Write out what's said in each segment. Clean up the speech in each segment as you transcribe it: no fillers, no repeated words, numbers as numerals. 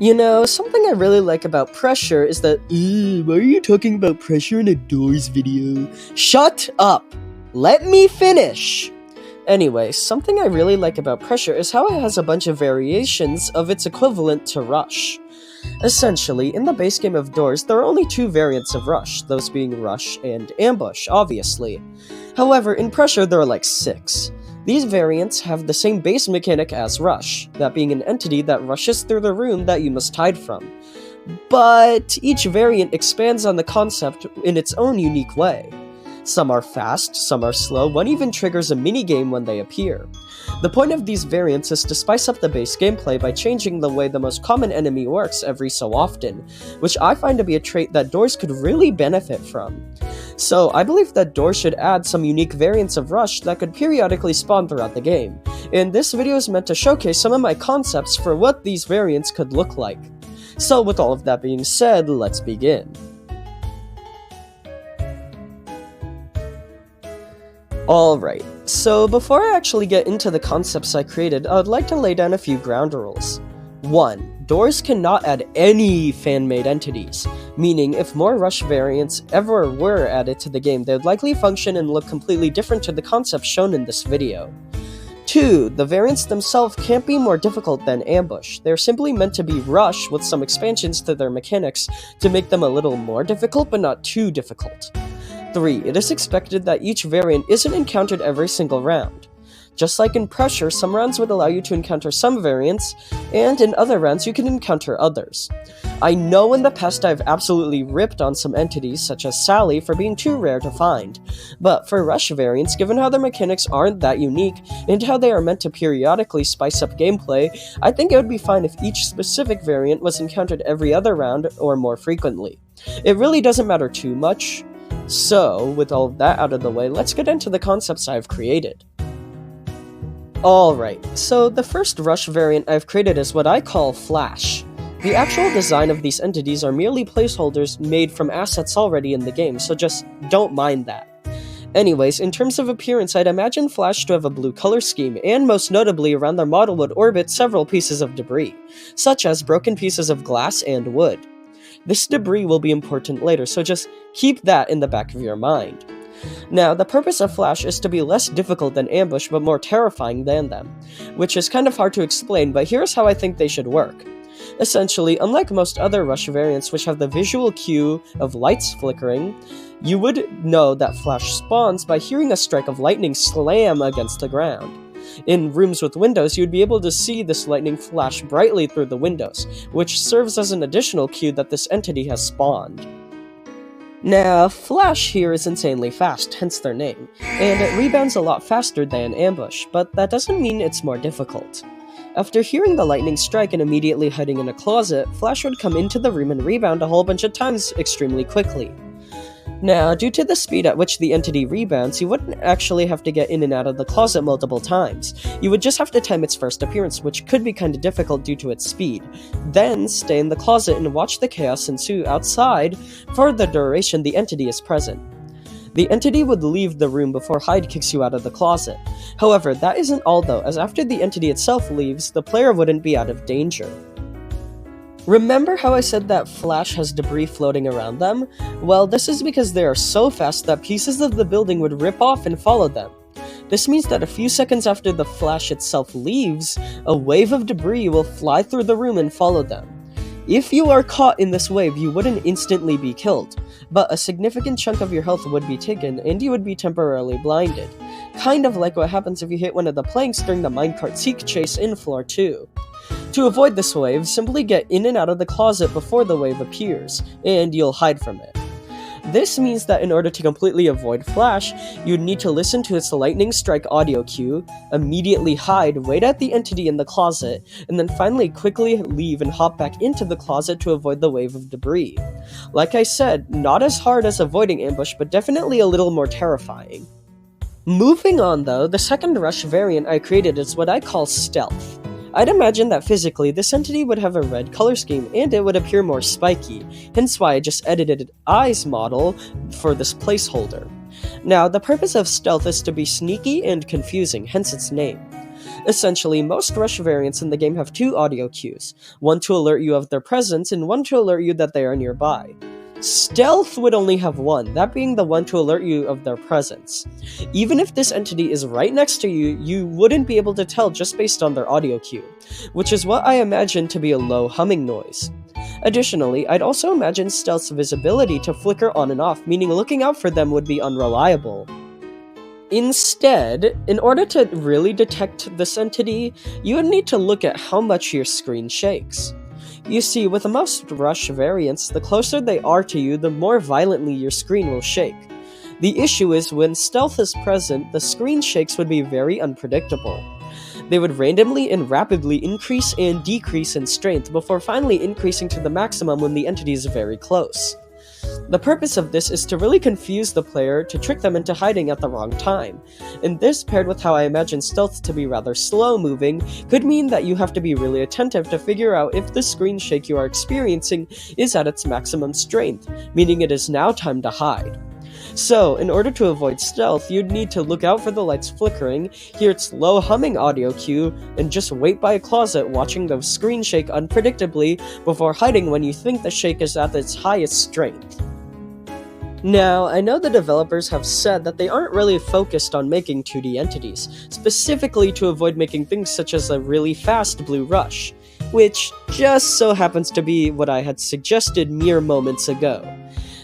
Something I really like about Pressure is that. Why are you talking about Pressure in a Doors video? Shut up! Let me finish! Anyway, something I really like about Pressure is how it has a bunch of variations of its equivalent to Rush. Essentially, in the base game of Doors, there are only two variants of Rush, those being Rush and Ambush, obviously. However, in Pressure there are like 6. These variants have the same base mechanic as Rush, that being an entity that rushes through the room that you must hide from. But each variant expands on the concept in its own unique way. Some are fast, some are slow, one even triggers a minigame when they appear. The point of these variants is to spice up the base gameplay by changing the way the most common enemy works every so often, which I find to be a trait that Doors could really benefit from. So I believe that Doors should add some unique variants of Rush that could periodically spawn throughout the game, and this video is meant to showcase some of my concepts for what these variants could look like. So with all of that being said, let's begin. Alright, so before I actually get into the concepts I created, I would like to lay down a few ground rules. 1. Doors cannot add any fan-made entities, meaning if more Rush variants ever were added to the game, they would likely function and look completely different to the concepts shown in this video. 2. The variants themselves can't be more difficult than Ambush. They're simply meant to be Rush with some expansions to their mechanics to make them a little more difficult but not too difficult. 3. It is expected that each variant isn't encountered every single round. Just like in Pressure, some rounds would allow you to encounter some variants, and in other rounds you can encounter others. I know in the past I've absolutely ripped on some entities, such as Sally, for being too rare to find, but for Rush variants, given how their mechanics aren't that unique, and how they are meant to periodically spice up gameplay, I think it would be fine if each specific variant was encountered every other round or more frequently. It really doesn't matter too much. So, with all of that out of the way, let's get into the concepts I've created. Alright, so the first Rush variant I've created is what I call Flash. The actual design of these entities are merely placeholders made from assets already in the game, so just don't mind that. Anyways, in terms of appearance, I'd imagine Flash to have a blue color scheme, and most notably around their model would orbit several pieces of debris, such as broken pieces of glass and wood. This debris will be important later, so just keep that in the back of your mind. Now, the purpose of Flash is to be less difficult than Ambush, but more terrifying than them, which is kind of hard to explain, but here's how I think they should work. Essentially, unlike most other Rush variants which have the visual cue of lights flickering, you would know that Flash spawns by hearing a strike of lightning slam against the ground. In rooms with windows, you'd be able to see this lightning flash brightly through the windows, which serves as an additional cue that this entity has spawned. Now, Flash here is insanely fast, hence their name, and it rebounds a lot faster than Ambush, but that doesn't mean it's more difficult. After hearing the lightning strike and immediately hiding in a closet, Flash would come into the room and rebound a whole bunch of times extremely quickly. Now, due to the speed at which the entity rebounds, you wouldn't actually have to get in and out of the closet multiple times. You would just have to time its first appearance, which could be kinda difficult due to its speed. Then, stay in the closet and watch the chaos ensue outside for the duration the entity is present. The entity would leave the room before Hyde kicks you out of the closet. However, that isn't all though, as after the entity itself leaves, the player wouldn't be out of danger. Remember how I said that Flash has debris floating around them? Well, this is because they are so fast that pieces of the building would rip off and follow them. This means that a few seconds after the Flash itself leaves, a wave of debris will fly through the room and follow them. If you are caught in this wave, you wouldn't instantly be killed, but a significant chunk of your health would be taken and you would be temporarily blinded. Kind of like what happens if you hit one of the planks during the minecart seek chase in Floor 2. To avoid this wave, simply get in and out of the closet before the wave appears, and you'll hide from it. This means that in order to completely avoid Flash, you'd need to listen to its lightning strike audio cue, immediately hide, wait at the entity in the closet, and then finally quickly leave and hop back into the closet to avoid the wave of debris. Like I said, not as hard as avoiding Ambush, but definitely a little more terrifying. Moving on though, the second Rush variant I created is what I call Stealth. I'd imagine that physically, this entity would have a red color scheme and it would appear more spiky, hence why I just edited Eye's model for this placeholder. Now, the purpose of Stealth is to be sneaky and confusing, hence its name. Essentially, most Rush variants in the game have two audio cues, one to alert you of their presence and one to alert you that they are nearby. Stealth would only have one, that being the one to alert you of their presence. Even if this entity is right next to you, you wouldn't be able to tell just based on their audio cue, which is what I imagine to be a low humming noise. Additionally, I'd also imagine Stealth's visibility to flicker on and off, meaning looking out for them would be unreliable. Instead, in order to really detect this entity, you would need to look at how much your screen shakes. You see, with most Rush variants, the closer they are to you, the more violently your screen will shake. The issue is, when Stealth is present, the screen shakes would be very unpredictable. They would randomly and rapidly increase and decrease in strength before finally increasing to the maximum when the entity is very close. The purpose of this is to really confuse the player to trick them into hiding at the wrong time, and this, paired with how I imagine Stealth to be rather slow moving, could mean that you have to be really attentive to figure out if the screen shake you are experiencing is at its maximum strength, meaning it is now time to hide. So, in order to avoid Stealth, you'd need to look out for the lights flickering, hear its low humming audio cue, and just wait by a closet watching the screen shake unpredictably before hiding when you think the shake is at its highest strength. Now, I know the developers have said that they aren't really focused on making 2D entities, specifically to avoid making things such as a really fast Blue Rush, which just so happens to be what I had suggested mere moments ago.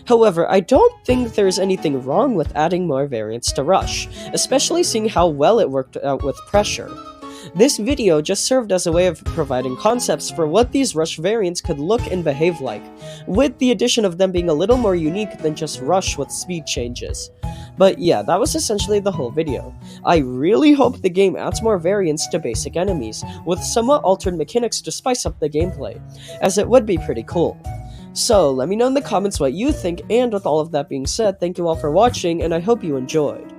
However, I don't think there's anything wrong with adding more variants to Rush, especially seeing how well it worked out with Pressure. This video just served as a way of providing concepts for what these Rush variants could look and behave like, with the addition of them being a little more unique than just Rush with speed changes. But yeah, that was essentially the whole video. I really hope the game adds more variants to basic enemies, with somewhat altered mechanics to spice up the gameplay, as it would be pretty cool. So, let me know in the comments what you think, and with all of that being said, thank you all for watching, and I hope you enjoyed.